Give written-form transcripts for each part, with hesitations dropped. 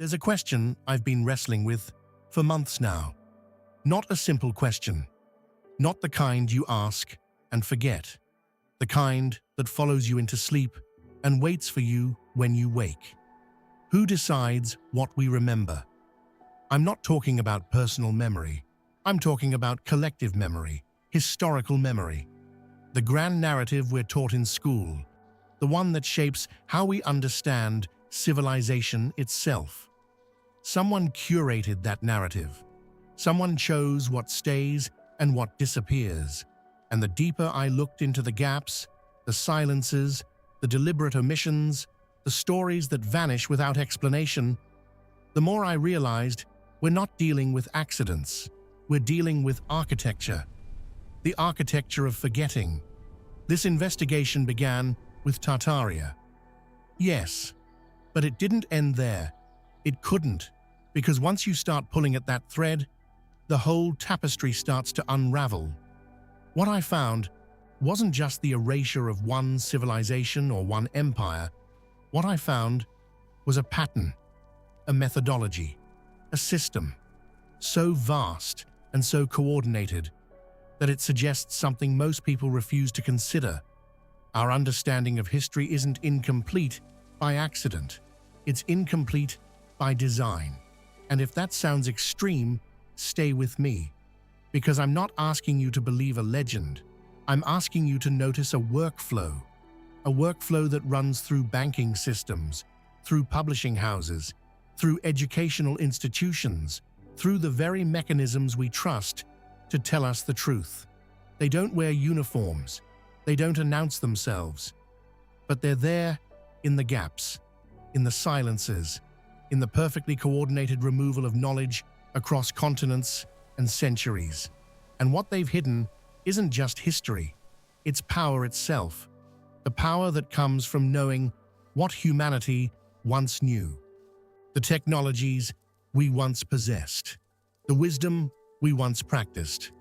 There's a question I've been wrestling with for months now. Not a simple question. Not the kind you ask and forget. The kind that follows you into sleep and waits for you when you wake. Who decides what we remember? I'm not talking about personal memory. I'm talking about collective memory, historical memory. The grand narrative we're taught in school. The one that shapes how we understand civilization itself. Someone curated that narrative. Someone chose what stays and what disappears. And the deeper I looked into the gaps, the silences, the deliberate omissions, the stories that vanish without explanation, the more I realized we're not dealing with accidents. We're dealing with architecture. The architecture of forgetting. This investigation began with Tartaria. Yes, but it didn't end there. It couldn't, because once you start pulling at that thread, the whole tapestry starts to unravel. What I found wasn't just the erasure of one civilization or one empire. What I found was a pattern, a methodology, a system, so vast and so coordinated that it suggests something most people refuse to consider. Our understanding of history isn't incomplete by accident. It's incomplete by design. And if that sounds extreme, stay with me. Because I'm not asking you to believe a legend. I'm asking you to notice a workflow that runs through banking systems, through publishing houses, through educational institutions, through the very mechanisms we trust to tell us the truth. They don't wear uniforms. They don't announce themselves. But they're there in the gaps, in the silences, in the perfectly coordinated removal of knowledge across continents and centuries. And what they've hidden isn't just history, it's power itself. The power that comes from knowing what humanity once knew. The technologies we once possessed. The wisdom we once practiced.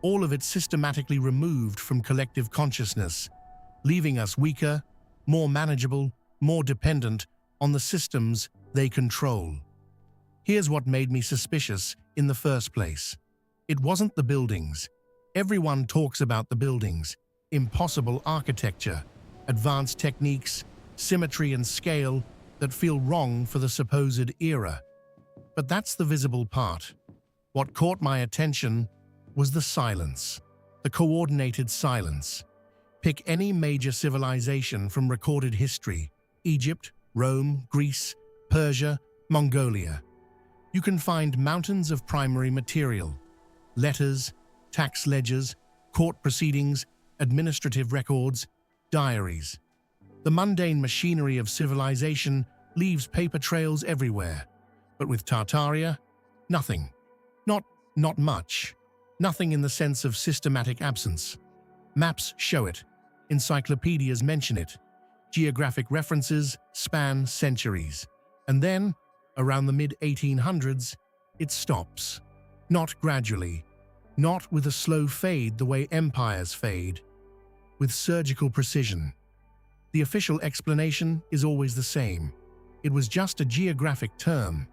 All of it systematically removed from collective consciousness, leaving us weaker, more manageable, more dependent on the systems they control. Here's what made me suspicious in the first place. It wasn't the buildings. Everyone talks about the buildings. Impossible architecture, advanced techniques, symmetry and scale that feel wrong for the supposed era. But that's the visible part. What caught my attention was the silence, the coordinated silence. Pick any major civilization from recorded history: Egypt, Rome, Greece, Persia, Mongolia. You can find mountains of primary material: letters, tax ledgers, court proceedings, administrative records, diaries. The mundane machinery of civilization leaves paper trails everywhere. But with Tartaria, nothing. Not much. Nothing in the sense of systematic absence. Maps show it. Encyclopedias mention it. Geographic references span centuries. And then, around the mid-1800s, it stops. Not gradually. Not with a slow fade the way empires fade. With surgical precision. The official explanation is always the same. It was just a geographic term.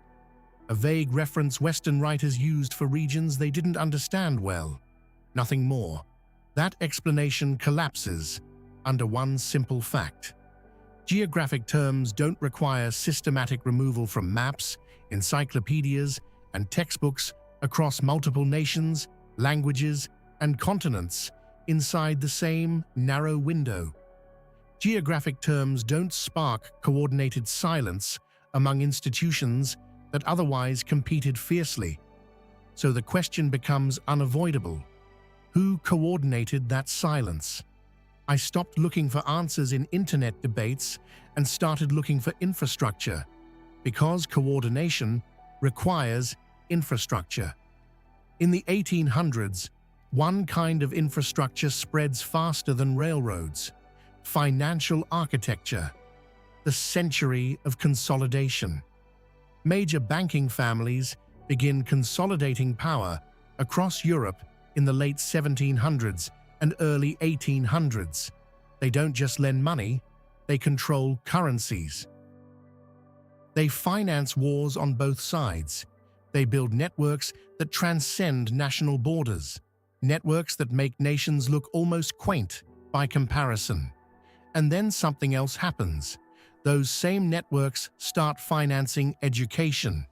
A vague reference Western writers used for regions they didn't understand well. Nothing more. That explanation collapses under one simple fact. Geographic terms don't require systematic removal from maps, encyclopedias, and textbooks across multiple nations, languages, and continents inside the same narrow window. Geographic terms don't spark coordinated silence among institutions that otherwise competed fiercely. So the question becomes unavoidable. Who coordinated that silence? I stopped looking for answers in internet debates and started looking for infrastructure, because coordination requires infrastructure. In the 1800s, one kind of infrastructure spreads faster than railroads: financial architecture, the century of consolidation. Major banking families begin consolidating power across Europe in the late 1700s and early 1800s. They don't just lend money, they control currencies. They finance wars on both sides. They build networks that transcend national borders, networks that make nations look almost quaint by comparison. And then something else happens. Those same networks start financing education.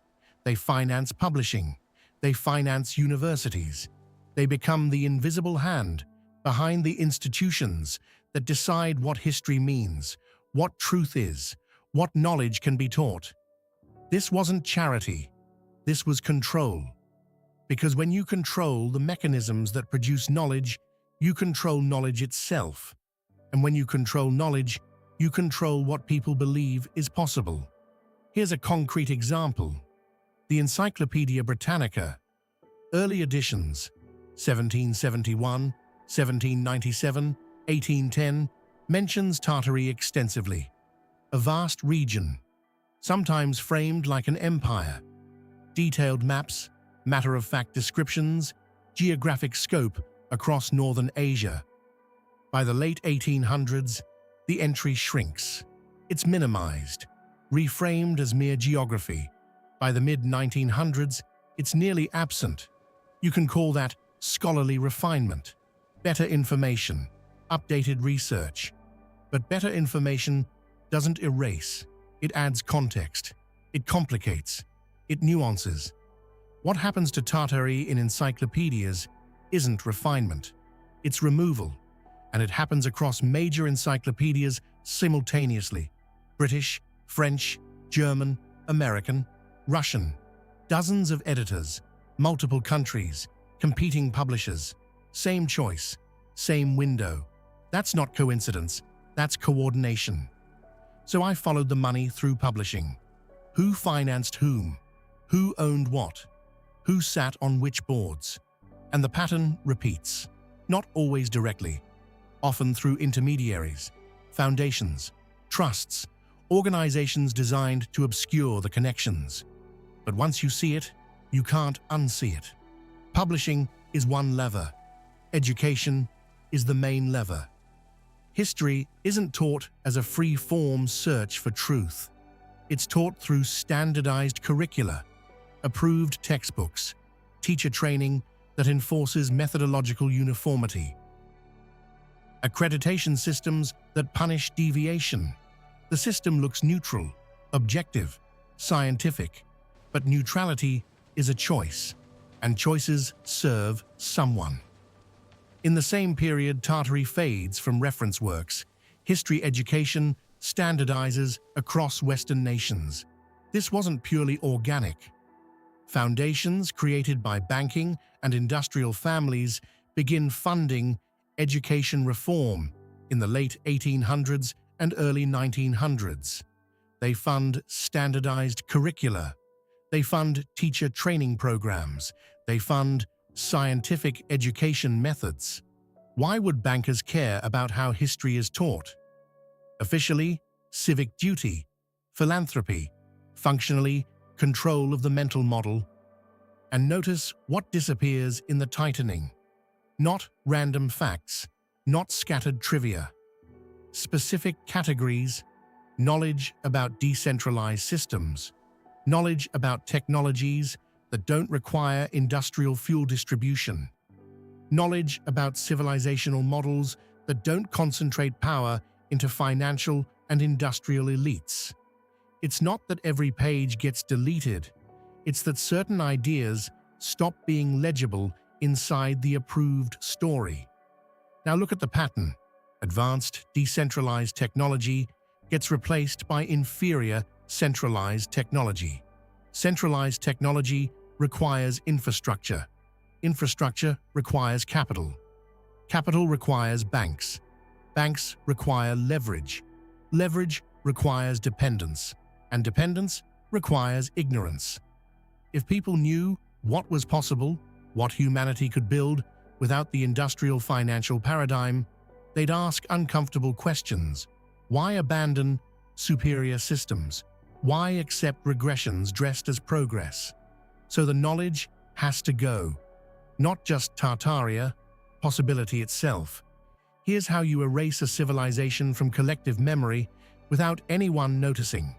They finance publishing. They finance universities. They become the invisible hand behind the institutions that decide what history means, what truth is, what knowledge can be taught. This wasn't charity. This was control. Because when you control the mechanisms that produce knowledge, you control knowledge itself. And when you control knowledge, you control what people believe is possible. Here's a concrete example. The Encyclopedia Britannica, early editions, 1771, 1797, 1810, mentions Tartary extensively. A vast region, sometimes framed like an empire. Detailed maps, matter-of-fact descriptions, geographic scope across northern Asia. By the late 1800s, the entry shrinks. It's minimized, reframed as mere geography. By the mid-1900s, it's nearly absent. You can call that scholarly refinement, better information, updated research. But better information doesn't erase. It adds context. It complicates. It nuances. What happens to Tartary in encyclopedias isn't refinement. It's removal. And it happens across major encyclopedias simultaneously. British, French, German, American, Russian. Dozens of editors, multiple countries, competing publishers. Same choice, same window. That's not coincidence, that's coordination. So I followed the money through publishing. Who financed whom? Who owned what? Who sat on which boards? And the pattern repeats, not always directly, often through intermediaries, foundations, trusts, organizations designed to obscure the connections. But once you see it, you can't unsee it. Publishing is one lever. Education is the main lever. History isn't taught as a free-form search for truth. It's taught through standardized curricula, approved textbooks, teacher training that enforces methodological uniformity, accreditation systems that punish deviation. The system looks neutral, objective, scientific, but neutrality is a choice, and choices serve someone. In the same period, Tartary fades from reference works. History education standardizes across Western nations. This wasn't purely organic. Foundations created by banking and industrial families begin funding education reform in the late 1800s and early 1900s. They fund standardized curricula. They fund teacher training programs. They fund scientific education methods. Why would bankers care about how history is taught? Officially, civic duty, philanthropy, functionally, control of the mental model. And notice what disappears in the tightening. Not random facts, not scattered trivia. Specific categories, knowledge about decentralized systems, knowledge about technologies that don't require industrial fuel distribution, knowledge about civilizational models that don't concentrate power into financial and industrial elites. It's not that every page gets deleted, it's that certain ideas stop being legible inside the approved story. Now look at the pattern. Advanced, decentralized technology gets replaced by inferior, centralized technology. Centralized technology requires infrastructure. Infrastructure requires capital. Capital requires banks. Banks require leverage. Leverage requires dependence. And dependence requires ignorance. If people knew what was possible, what humanity could build without the industrial financial paradigm, they'd ask uncomfortable questions. Why abandon superior systems? Why accept regressions dressed as progress? So the knowledge has to go. Not just Tartaria, possibility itself. Here's how you erase a civilization from collective memory without anyone noticing.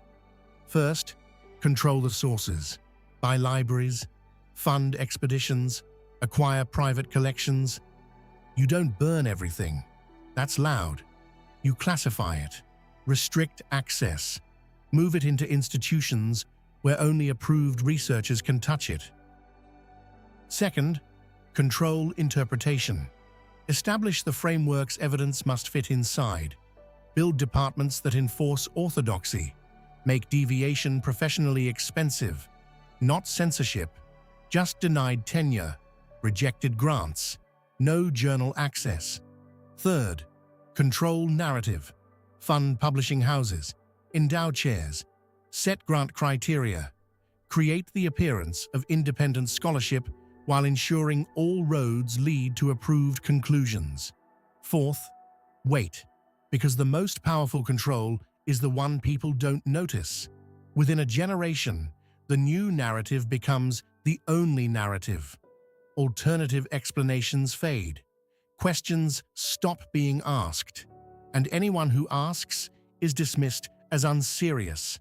First, Control the sources. Buy libraries, fund expeditions, acquire private collections. You don't burn everything. That's loud. You classify it, restrict access, move it into institutions where only approved researchers can touch it. Second, control interpretation. Establish the frameworks evidence must fit inside. Build departments that enforce orthodoxy. Make deviation professionally expensive. Not censorship, just denied tenure, rejected grants, no journal access. Third, control narrative. Fund publishing houses, endow chairs, set grant criteria, create the appearance of independent scholarship while ensuring all roads lead to approved conclusions. Fourth, wait, because the most powerful control is the one people don't notice. Within a generation, the new narrative becomes the only narrative. Alternative explanations fade. Questions stop being asked, and anyone who asks is dismissed as unserious.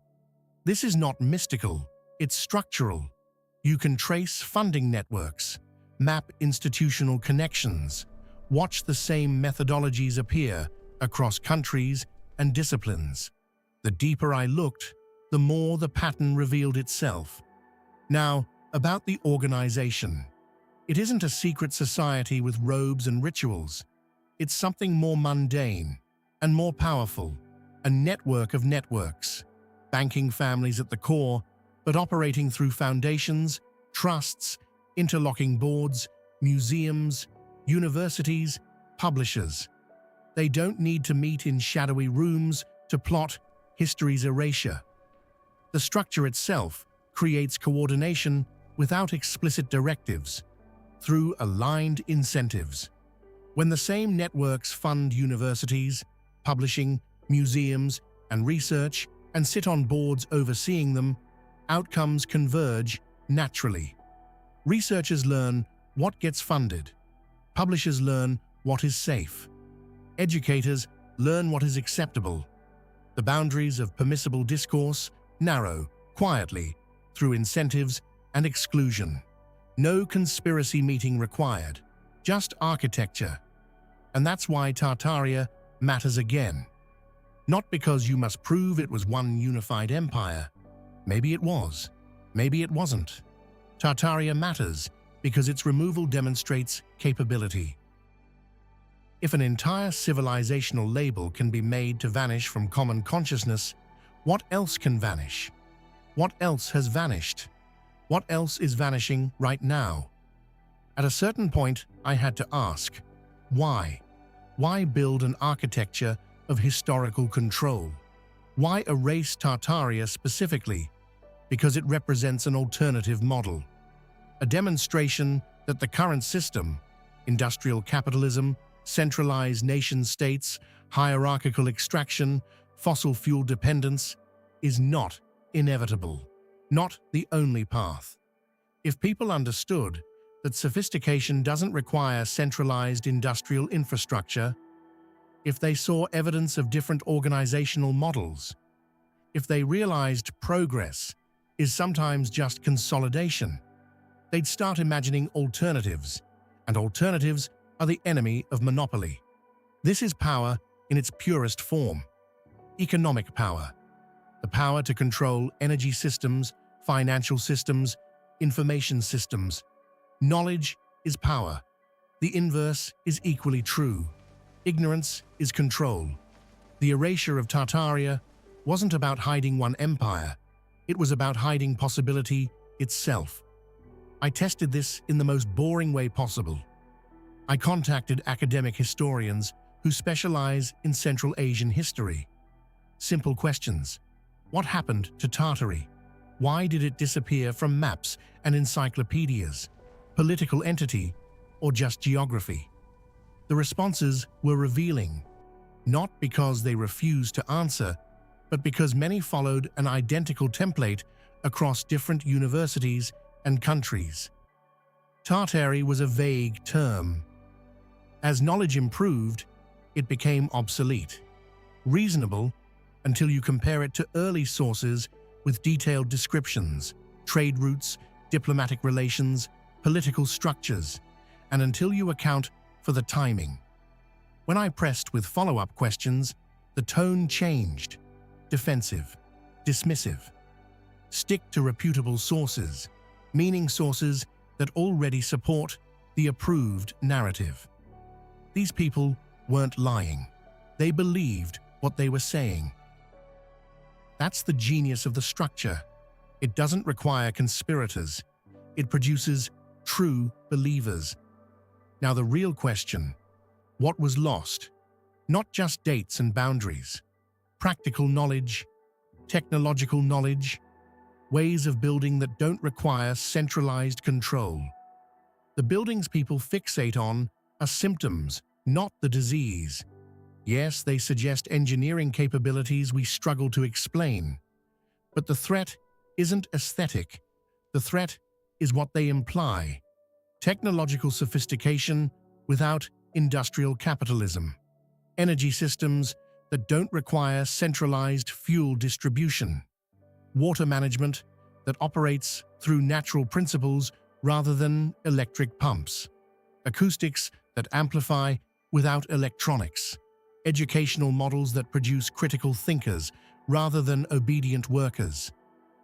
This is not mystical, it's structural. You can trace funding networks, map institutional connections, watch the same methodologies appear across countries and disciplines. The deeper I looked, the more the pattern revealed itself. Now, about the organization. It isn't a secret society with robes and rituals. It's something more mundane and more powerful, a network of networks, banking families at the core, but operating through foundations, trusts, interlocking boards, museums, universities, publishers. They don't need to meet in shadowy rooms to plot history's erasure. The structure itself creates coordination without explicit directives, through aligned incentives. When the same networks fund universities, publishing, museums, and research, and sit on boards overseeing them, outcomes converge naturally. Researchers learn what gets funded. Publishers learn what is safe. Educators learn what is acceptable. The boundaries of permissible discourse narrow quietly through incentives and exclusion. No conspiracy meeting required, just architecture. And that's why Tartaria matters again. Not because you must prove it was one unified empire. Maybe it was, maybe it wasn't. Tartaria matters because its removal demonstrates capability. If an entire civilizational label can be made to vanish from common consciousness, what else can vanish? What else has vanished? What else is vanishing right now? At a certain point, I had to ask, why? Why build an architecture of historical control? Why erase Tartaria specifically? Because it represents an alternative model. A demonstration that the current system, industrial capitalism, centralized nation-states, hierarchical extraction, fossil fuel dependence, is not inevitable, not the only path. If people understood that sophistication doesn't require centralized industrial infrastructure, if they saw evidence of different organizational models, if they realized progress is sometimes just consolidation, they'd start imagining alternatives, and alternatives are the enemy of monopoly. This is power in its purest form. Economic power. The power to control energy systems, financial systems, information systems. Knowledge is power. The inverse is equally true. Ignorance is control. The erasure of Tartaria wasn't about hiding one empire. It was about hiding possibility itself. I tested this in the most boring way possible. I contacted academic historians who specialize in Central Asian history. Simple questions. What happened to Tartary? Why did it disappear from maps and encyclopedias? Political entity or just geography? The responses were revealing, not because they refused to answer, but because many followed an identical template across different universities and countries. Tartary was a vague term. As knowledge improved, it became obsolete. Reasonable until you compare it to early sources with detailed descriptions, trade routes, diplomatic relations, political structures, and until you account for the timing. When I pressed with follow-up questions, the tone changed. Defensive, dismissive. Stick to reputable sources, meaning sources that already support the approved narrative. These people weren't lying. They believed what they were saying. That's the genius of the structure. It doesn't require conspirators. It produces true believers. Now the real question, what was lost? Not just dates and boundaries. Practical knowledge, technological knowledge, ways of building that don't require centralized control. The buildings people fixate on are symptoms, not the disease. Yes, they suggest engineering capabilities we struggle to explain. But the threat isn't aesthetic. The threat is what they imply. Technological sophistication without industrial capitalism. Energy systems that don't require centralized fuel distribution. Water management that operates through natural principles rather than electric pumps. Acoustics that amplify without electronics. Educational models that produce critical thinkers rather than obedient workers.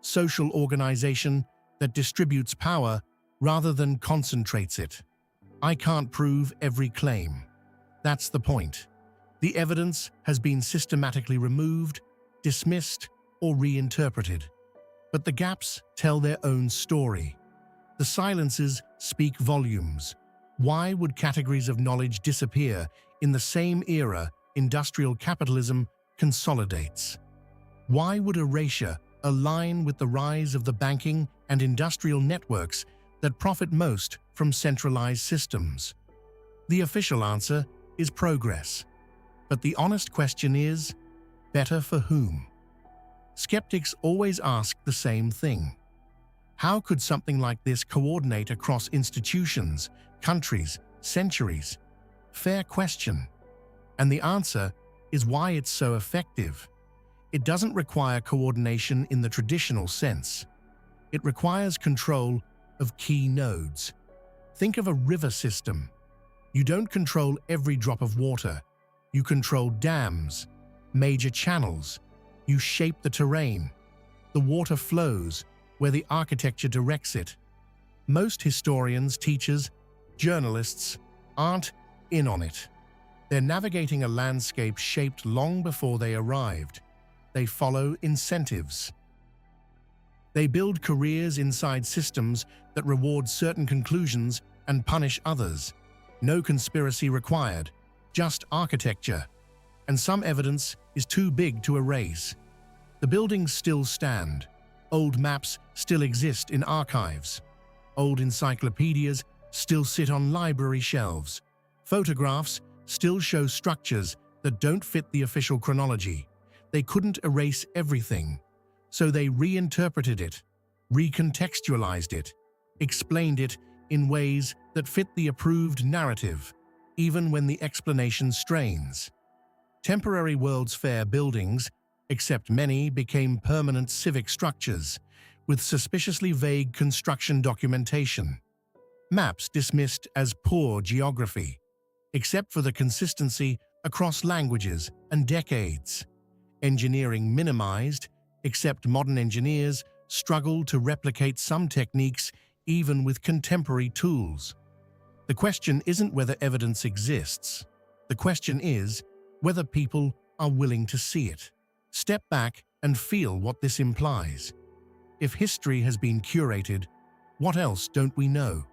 Social organization that distributes power rather than concentrates it. I can't prove every claim. That's the point. The evidence has been systematically removed, dismissed, or reinterpreted. But the gaps tell their own story. The silences speak volumes. Why would categories of knowledge disappear in the same era industrial capitalism consolidates? Why would erasure align with the rise of the banking and industrial networks that profit most from centralized systems? The official answer is progress. But the honest question is, better for whom? Skeptics always ask the same thing. How could something like this coordinate across institutions, countries, centuries? Fair question. And the answer is why it's so effective. It doesn't require coordination in the traditional sense. It requires control of key nodes. Think of a river system. You don't control every drop of water. You control dams, major channels. You shape the terrain. The water flows where the architecture directs it. Most historians, teachers, journalists aren't in on it. They're navigating a landscape shaped long before they arrived. They follow incentives. They build careers inside systems that reward certain conclusions and punish others. No conspiracy required, just architecture. And some evidence is too big to erase. The buildings still stand. Old maps still exist in archives. Old encyclopedias still sit on library shelves. Photographs still show structures that don't fit the official chronology. They couldn't erase everything, so they reinterpreted it, recontextualized it, explained it in ways that fit the approved narrative, even when the explanation strains. Temporary World's Fair buildings, except many, became permanent civic structures, with suspiciously vague construction documentation. Maps dismissed as poor geography, except for the consistency across languages and decades. Engineering minimized, except modern engineers struggle to replicate some techniques even with contemporary tools. The question isn't whether evidence exists. The question is whether people are willing to see it. Step back and feel what this implies. If history has been curated, what else don't we know?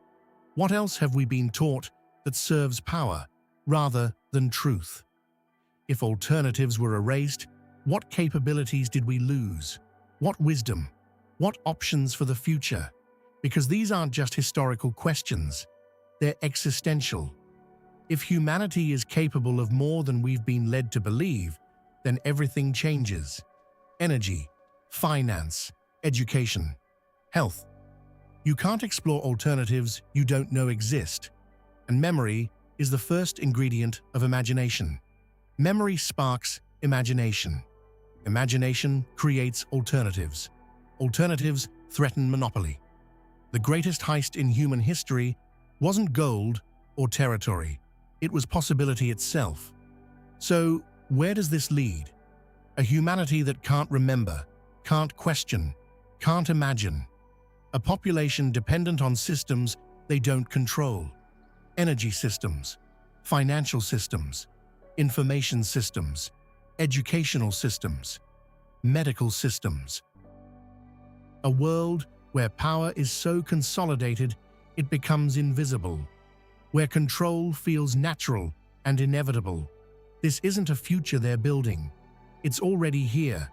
What else have we been taught that serves power rather than truth? If alternatives were erased, what capabilities did we lose? What wisdom? What options for the future? Because these aren't just historical questions, they're existential. If humanity is capable of more than we've been led to believe, then everything changes. Energy, finance, education, health. You can't explore alternatives you don't know exist. And memory is the first ingredient of imagination. Memory sparks imagination. Imagination creates alternatives. Alternatives threaten monopoly. The greatest heist in human history wasn't gold or territory. It was possibility itself. So, where does this lead? A humanity that can't remember, can't question, can't imagine. A population dependent on systems they don't control. Energy systems, financial systems, information systems, educational systems, medical systems. A world where power is so consolidated it becomes invisible, where control feels natural and inevitable. This isn't a future they're building. It's already here.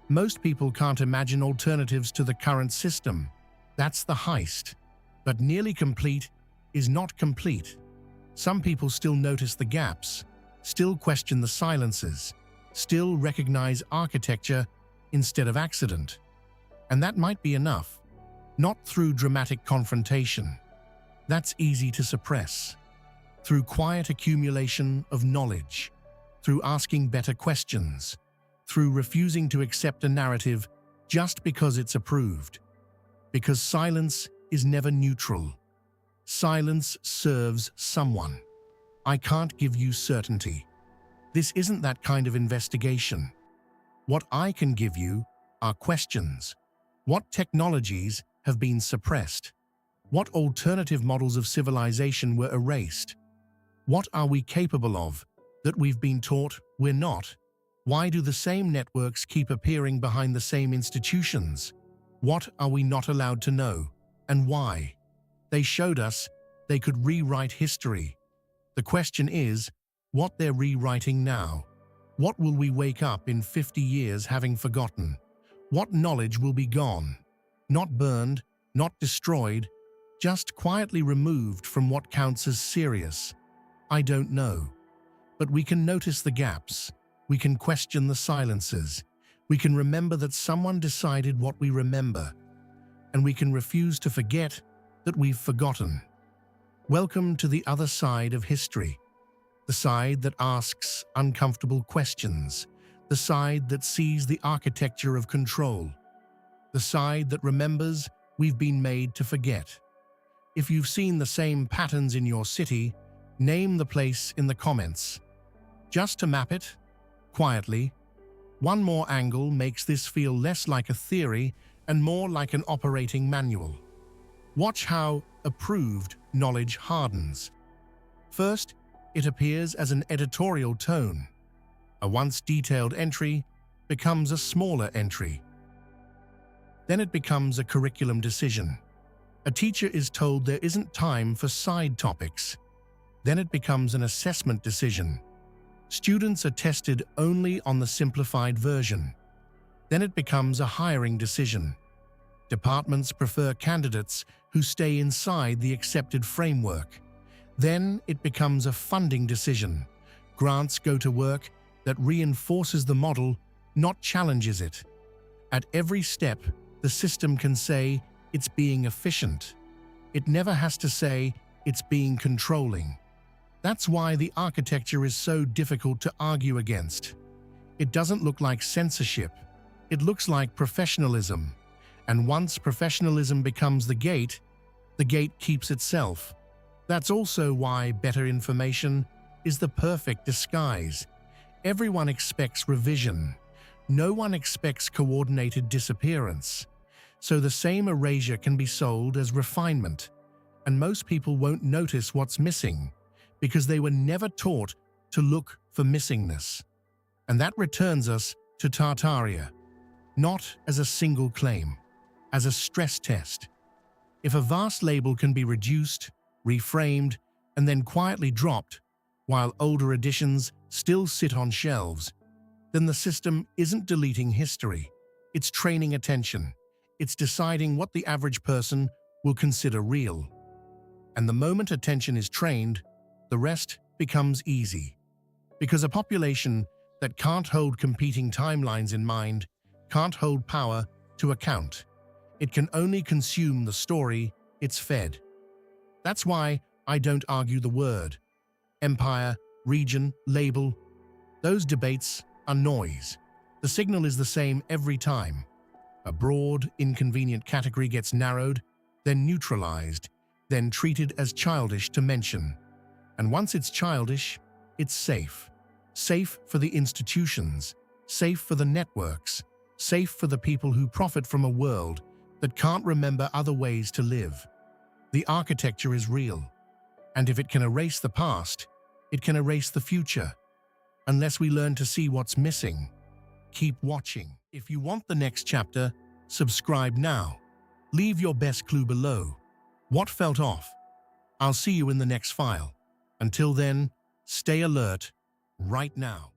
Most people can't imagine alternatives to the current system. That's the heist. But nearly complete is not complete. Some people still notice the gaps, still question the silences, still recognize architecture instead of accident. And that might be enough. Not through dramatic confrontation. That's easy to suppress. Through quiet accumulation of knowledge. Through asking better questions. Through refusing to accept a narrative just because it's approved. Because silence is never neutral. Silence serves someone. I can't give you certainty. This isn't that kind of investigation. What I can give you are questions. What technologies have been suppressed? What alternative models of civilization were erased? What are we capable of that we've been taught we're not? Why do the same networks keep appearing behind the same institutions? What are we not allowed to know, and why? They showed us they could rewrite history. The question is, what they're rewriting now? What will we wake up in 50 years having forgotten? What knowledge will be gone? Not burned, not destroyed, just quietly removed from what counts as serious. I don't know. But we can notice the gaps. We can question the silences. We can remember that someone decided what we remember. And we can refuse to forget that we've forgotten. Welcome to the other side of history. The side that asks uncomfortable questions. The side that sees the architecture of control. The side that remembers we've been made to forget. If you've seen the same patterns in your city, name the place in the comments. Just to map it, quietly, one more angle makes this feel less like a theory and more like an operating manual. Watch how approved knowledge hardens. First, it appears as an editorial tone. A once detailed entry becomes a smaller entry. Then it becomes a curriculum decision. A teacher is told there isn't time for side topics. Then it becomes an assessment decision. Students are tested only on the simplified version. Then it becomes a hiring decision. Departments prefer candidates who stay inside the accepted framework. Then it becomes a funding decision. Grants go to work that reinforces the model, not challenges it. At every step, the system can say it's being efficient. It never has to say it's being controlling. That's why the architecture is so difficult to argue against. It doesn't look like censorship. It looks like professionalism. And once professionalism becomes the gate keeps itself. That's also why better information is the perfect disguise. Everyone expects revision. No one expects coordinated disappearance. So the same erasure can be sold as refinement. And most people won't notice what's missing because they were never taught to look for missingness. And that returns us to Tartaria, not as a single claim, as a stress test. If a vast label can be reduced, reframed, and then quietly dropped, while older editions still sit on shelves, then the system isn't deleting history. It's training attention. It's deciding what the average person will consider real. And the moment attention is trained, the rest becomes easy. Because a population that can't hold competing timelines in mind can't hold power to account. It can only consume the story it's fed. That's why I don't argue the word. Empire, region, label, those debates are noise. The signal is the same every time. A broad, inconvenient category gets narrowed, then neutralized, then treated as childish to mention. And once it's childish, it's safe. Safe for the institutions, safe for the networks, safe for the people who profit from a world that can't remember other ways to live. The architecture is real, and if it can erase the past, it can erase the future. Unless we learn to see what's missing, keep watching. If you want the next chapter, subscribe now. Leave your best clue below. What felt off? I'll see you in the next file. Until then, stay alert right now.